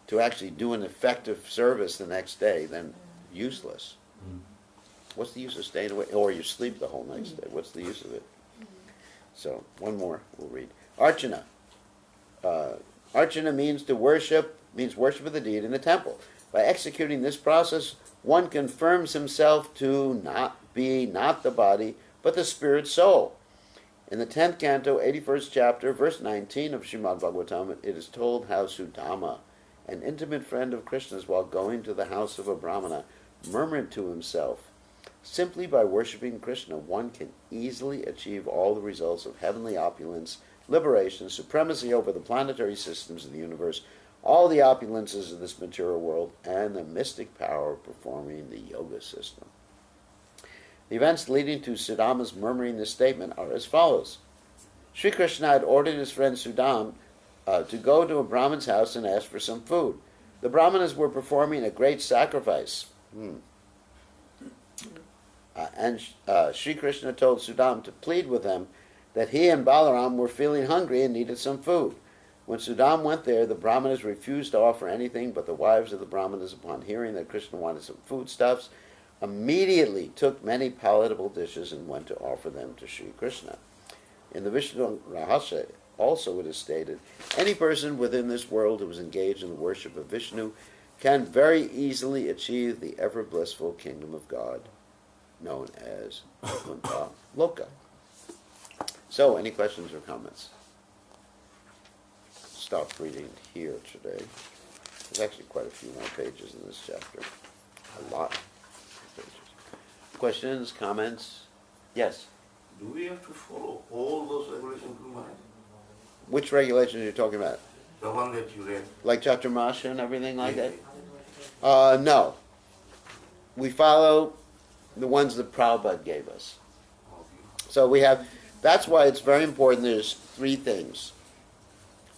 Speaker 1: to actually do an effective service the next day, then useless. What's the use of staying awake? Or you sleep the whole next day. What's the use of it? So, one more we'll read. Archana. Archana means worship of the deity in the temple. By executing this process, one confirms himself to be not the body, but the spirit soul. In the 10th canto, 81st chapter, verse 19 of Srimad Bhagavatam, it is told how Sudama, an intimate friend of Krishna's, while going to the house of a Brahmana, murmured to himself, "Simply by worshipping Krishna, one can easily achieve all the results of heavenly opulence, liberation, supremacy over the planetary systems of the universe, all the opulences of this material world, and the mystic power of performing the yoga system." The events leading to Sudama's murmuring this statement are as follows. Sri Krishna had ordered his friend Sudam to go to a Brahman's house and ask for some food. The Brahmanas were performing a great sacrifice. And Sri Krishna told Sudam to plead with them that he and Balaram were feeling hungry and needed some food. When Sudam went there, the Brahmanas refused to offer anything, but the wives of the Brahmanas, upon hearing that Krishna wanted some foodstuffs, immediately took many palatable dishes and went to offer them to Sri Krishna. In the Vishnu Rahasya, also it is stated, any person within this world who is engaged in the worship of Vishnu can very easily achieve the ever-blissful kingdom of God, known as Vaikuntha Loka. So, any questions or comments? Stop reading here today. There's actually quite a few more pages in this chapter. A lot of pages. Questions, comments? Yes?
Speaker 5: Do we have to follow all those regulations in mind?
Speaker 1: Which regulations are you talking about?
Speaker 5: The one that you read.
Speaker 1: Like Chaturmasya and everything like that? No. We follow the ones that Prabhupada gave us. So we have, that's why it's very important. There's 3 things.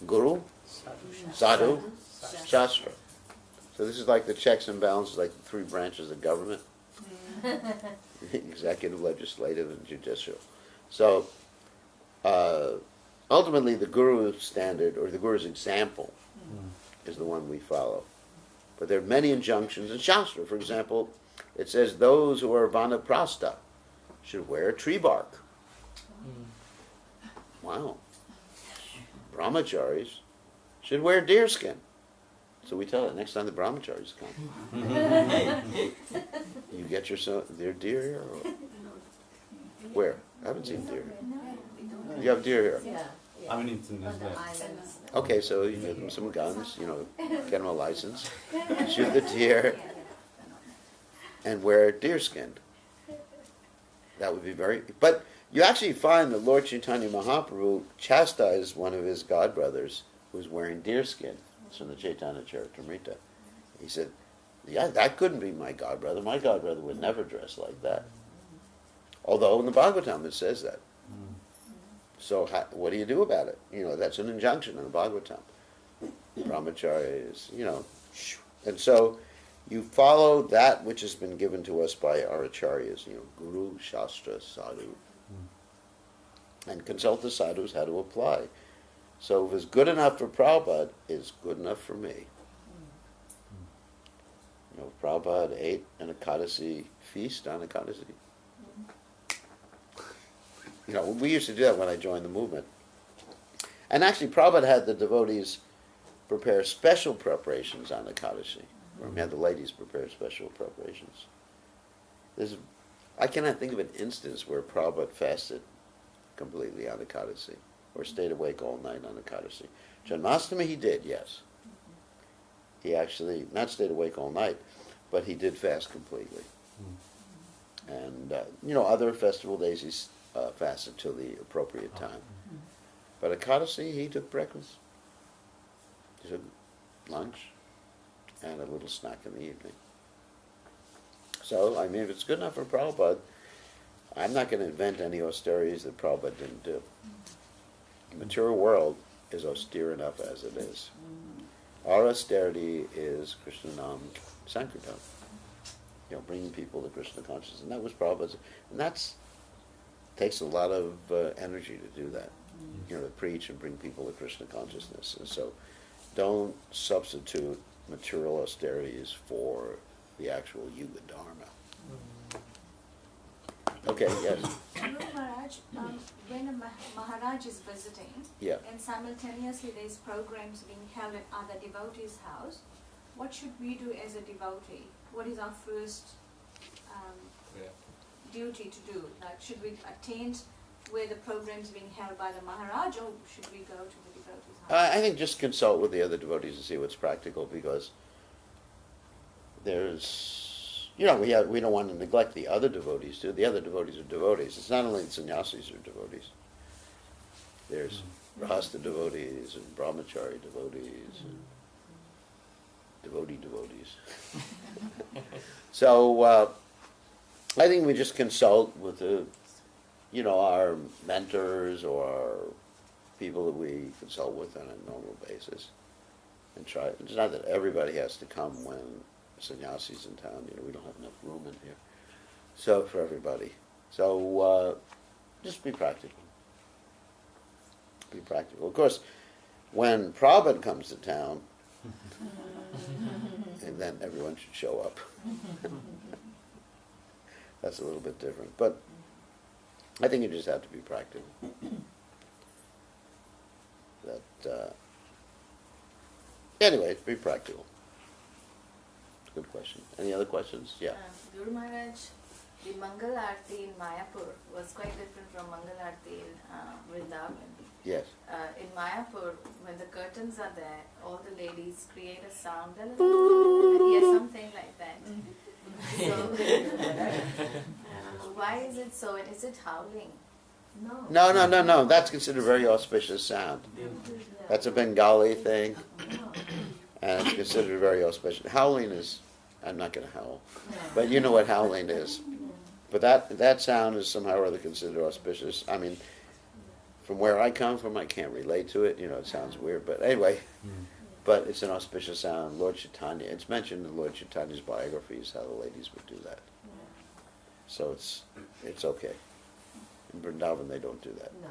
Speaker 1: Guru, Sadhu, Shastra. So this is like the checks and balances, like the three branches of government. Executive, legislative, and judicial. So ultimately the Guru's standard, or the Guru's example, is the one we follow. But there are many injunctions in Shastra. For example, it says those who are vanaprastha should wear tree bark. Wow. Brahmacharis should wear deer skin. So we tell it next time the brahmacharis come. You get yourself their deer here? Or? Where? I haven't seen deer here. You have deer here?
Speaker 3: Yeah.
Speaker 2: I mean, it's in New
Speaker 3: On the
Speaker 2: Zealand.
Speaker 3: islands.
Speaker 1: Okay, so you give them some guns, get them a license, shoot the deer, and wear deer skin. That would be very... But you actually find that Lord Chaitanya Mahaprabhu chastised one of his godbrothers who was wearing deer skin. It's from the Chaitanya Charitamrita. He said, yeah, that couldn't be my godbrother. My godbrother would never dress like that. Although in the Bhagavatam it says that. So what do you do about it? That's an injunction in the Bhagavatam. Brahmacharya is, And so you follow that which has been given to us by our acharyas, Guru, Shastra, Sadhu. And consult the sadhus how to apply. So if it's good enough for Prabhupada, it's good enough for me. Prabhupada ate an Ekadasi feast on Ekadasi. We used to do that when I joined the movement. And actually, Prabhupada had the devotees prepare special preparations on Ekadashi. Or he had the ladies prepare special preparations. I cannot think of an instance where Prabhupada fasted completely on Ekadashi, or stayed awake all night on Ekadashi. Janmashtami he did, yes. He actually, not stayed awake all night, but he did fast completely. And, other festival days he fasted till the appropriate time. But Ekadashi, he took breakfast, he took lunch, and a little snack in the evening. So, if it's good enough for Prabhupada, I'm not going to invent any austerities that Prabhupada didn't do. The material world is austere enough as it is. Our austerity is Krishna Nam Sankirtan. Bringing people to Krishna consciousness. And that was Prabhupada's. And takes a lot of energy to do that. To preach and bring people to Krishna consciousness. And so don't substitute material austerities for the actual Yuga Dharma. Okay, yes.
Speaker 4: Guru Maharaj, when a Maharaj is visiting,
Speaker 1: Yeah.
Speaker 4: and simultaneously there's programs being held at other devotees' house, what should we do as a devotee? What is our first duty to do? Should we attend where the program's being held by the Maharaj, or should we go to the devotee's house?
Speaker 1: I think just consult with the other devotees and see what's practical, because there's, we don't want to neglect the other devotees too. The other devotees are devotees. It's not only the sannyasis are devotees. There's Rahasta devotees and Brahmachari devotees and devotees. So I think we just consult with our mentors or our people that we consult with on a normal basis, and try. It's not that everybody has to come when sannyasi's in town. We don't have enough room in here. So for everybody. So just be practical. Be practical. Of course, when Prabhupada comes to town, and then everyone should show up. That's a little bit different. But I think you just have to be practical. Anyway, be practical. Good question. Any other questions? Yeah.
Speaker 3: Guru Maharaj, the Mangal Aarti in Mayapur was quite different from Mangal Aarti in Vrindavan.
Speaker 1: Yes.
Speaker 3: In Mayapur, when the curtains are there, all the ladies create a sound. Yeah, something like that. So, why is it so? And is it howling?
Speaker 1: No. That's considered a very auspicious sound. That's a Bengali thing. And it's considered very auspicious. Howling is, I'm not going to howl, but you know what howling is. But that sound is somehow or other considered auspicious. From where I come from, I can't relate to it. It sounds weird. But anyway, But it's an auspicious sound. Lord Chaitanya, it's mentioned in Lord Chaitanya's biographies how the ladies would do that. So it's okay. In Vrindavan they don't do that.
Speaker 6: No.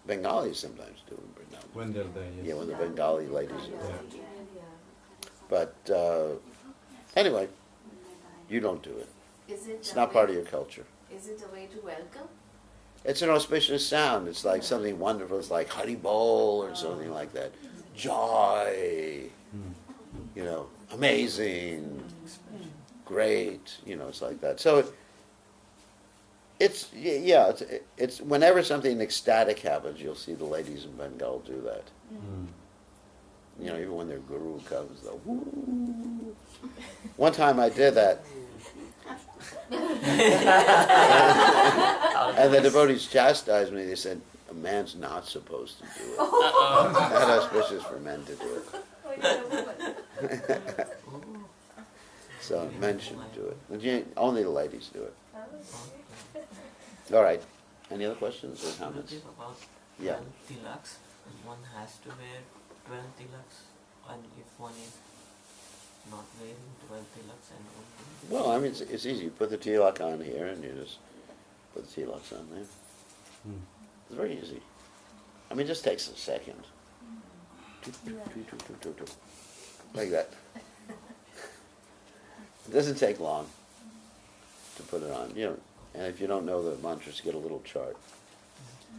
Speaker 1: Bengalis sometimes do in Vrindavan.
Speaker 2: When they're there, yes.
Speaker 1: Yeah, when the Bengali ladies are there.
Speaker 6: Yeah.
Speaker 1: But anyway, you don't do it.
Speaker 3: Is it
Speaker 1: It's
Speaker 3: a
Speaker 1: not
Speaker 3: way-
Speaker 1: part of your culture.
Speaker 3: Is it a way to welcome?
Speaker 1: It's an auspicious sound. It's like something wonderful. It's like Hari Bol or something like that. Joy, you know, amazing, great, you know, it's like that. So it's whenever something ecstatic happens, you'll see the ladies in Bengal do that.
Speaker 2: Mm.
Speaker 1: You know, even when their guru comes, they'll woo. One time I did that. And the devotees chastised me. They said, a man's not supposed to do it. Not auspicious for men to do it. So men shouldn't do it. Only the ladies do it. All right. Any other questions or comments?
Speaker 7: About
Speaker 1: Yeah.
Speaker 7: 12 tilaks, one has to wear 12 tilaks, and if one is not wearing 12 tilaks and only...
Speaker 1: Well, I mean, it's easy. You put the tilak on here, and you just put the tilaks on there.
Speaker 2: Mm.
Speaker 1: It's very easy. I mean, it just takes a second. Like that. It doesn't take long to put it on. You know, and if you don't know the mantras, you get a little chart.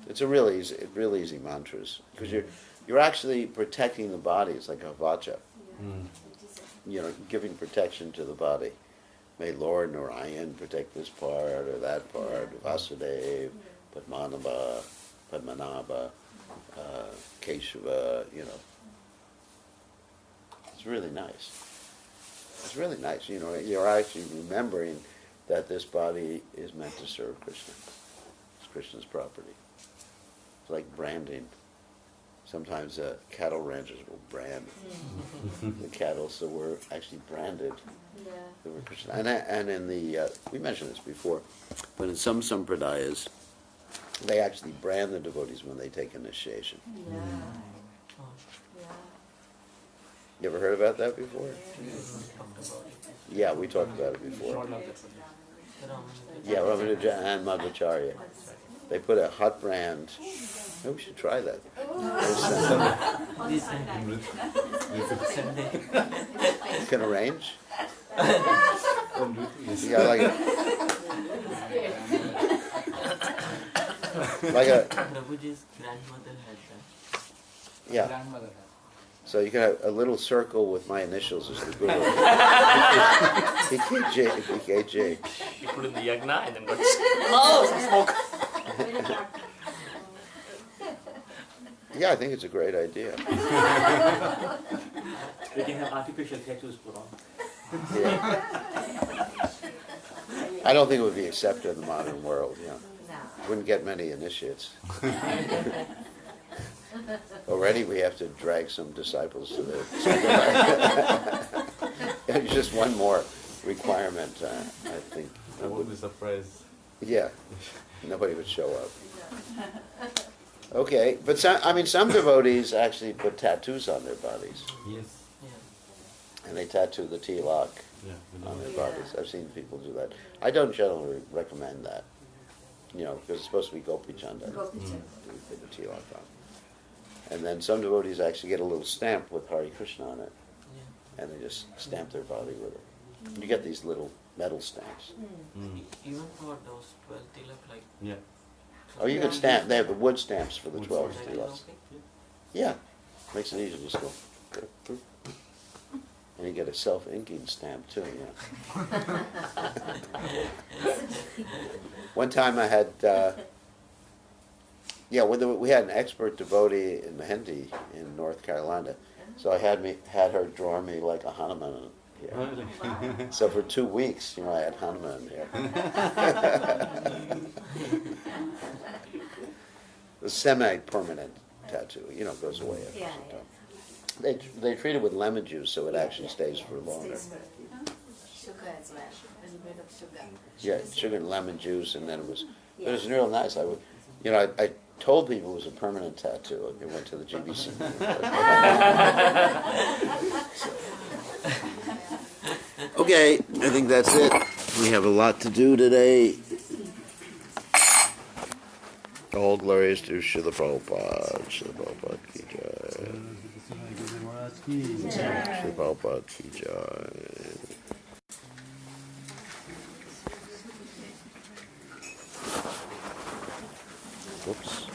Speaker 1: It's a real easy mantras because you're actually protecting the body. It's like a vacha.
Speaker 2: Mm.
Speaker 1: You know, giving protection to the body. May Lord Narayan protect this part or that part. Vasudeva, Padmanabha, Keshava, you know. It's really nice. It's really nice. You know, you're actually remembering that this body is meant to serve Krishna. It's Krishna's property. It's like branding. Sometimes cattle ranchers will brand the cattle, so we're actually branded.
Speaker 3: Yeah.
Speaker 1: that we're Krishna. And in the, we mentioned this before, but in some sampradayas, they actually brand the devotees when they take initiation.
Speaker 3: Yeah.
Speaker 7: Oh,
Speaker 3: Yeah.
Speaker 1: You ever heard about that before?
Speaker 7: talked about it.
Speaker 1: Yeah, we talked about it before.
Speaker 7: Ramanuja.
Speaker 1: Yeah, Ramanuja and Madhvacharya. They put a hot brand. Maybe we should try that.
Speaker 7: This Sunday.
Speaker 1: You can arrange.
Speaker 2: Yes.
Speaker 1: Yeah, like a
Speaker 7: Prabhuji's grandmother had that.
Speaker 1: yeah.
Speaker 8: Grandmother has.
Speaker 1: So you can have a little circle with my initials as the guru. PKJ, PKJ.
Speaker 9: You put in the yagna and then got some smoke.
Speaker 1: Yeah, I think it's a great idea.
Speaker 9: We can have artificial tattoos put on.
Speaker 1: Yeah. I don't think it would be accepted in the modern world. Yeah,
Speaker 6: No.
Speaker 1: wouldn't get many initiates. Already we have to drag some disciples to the. It's just one more requirement. I think.
Speaker 2: I won't be surprised.
Speaker 1: Yeah, nobody would show up. Okay, but some devotees actually put tattoos on their bodies,
Speaker 2: Yes.
Speaker 7: Yeah.
Speaker 1: and they tattoo the tilak
Speaker 2: Yeah.
Speaker 1: on their
Speaker 6: Yeah.
Speaker 1: bodies. I've seen people do that. I don't generally recommend that, you know, because it's supposed to be gopi chanda.
Speaker 6: Gopi
Speaker 1: You
Speaker 6: chanda.
Speaker 1: put the tilak on. And then some devotees actually get a little stamp with Hare Krishna on it,
Speaker 7: Yeah.
Speaker 1: and they just stamp their body with it. You get these little metal stamps.
Speaker 2: Mm.
Speaker 7: Even for those 12 tilak, like...
Speaker 2: Yeah.
Speaker 1: Oh, you can stamp. They have the wood stamps for the
Speaker 2: Wood
Speaker 1: 12
Speaker 7: that is
Speaker 1: tilaks.
Speaker 7: okay?
Speaker 1: Yeah, makes it easy. Just go. And you get a self-inking stamp too. Yeah. One time I had, we had an expert devotee in Mehendi in North Carolina, so I had her draw me like a Hanuman here. So for 2 weeks, you know, I had Hanuman here. The semi-permanent tattoo, you know, goes away after
Speaker 6: Yeah,
Speaker 1: some time. They treat it with lemon juice, so it actually stays for longer.
Speaker 6: Stays for-
Speaker 3: Sugar as well. A little bit of sugar.
Speaker 1: Yeah, sugar and lemon juice, and then it was real nice. I would, you know, told people it was a permanent tattoo. It went to the GBC. Okay, I think that's it. We have a lot to do today. All glories to Srila Prabhupada. Srila Prabhupada ki jai. Srila Prabhupada ki jai. Whoops.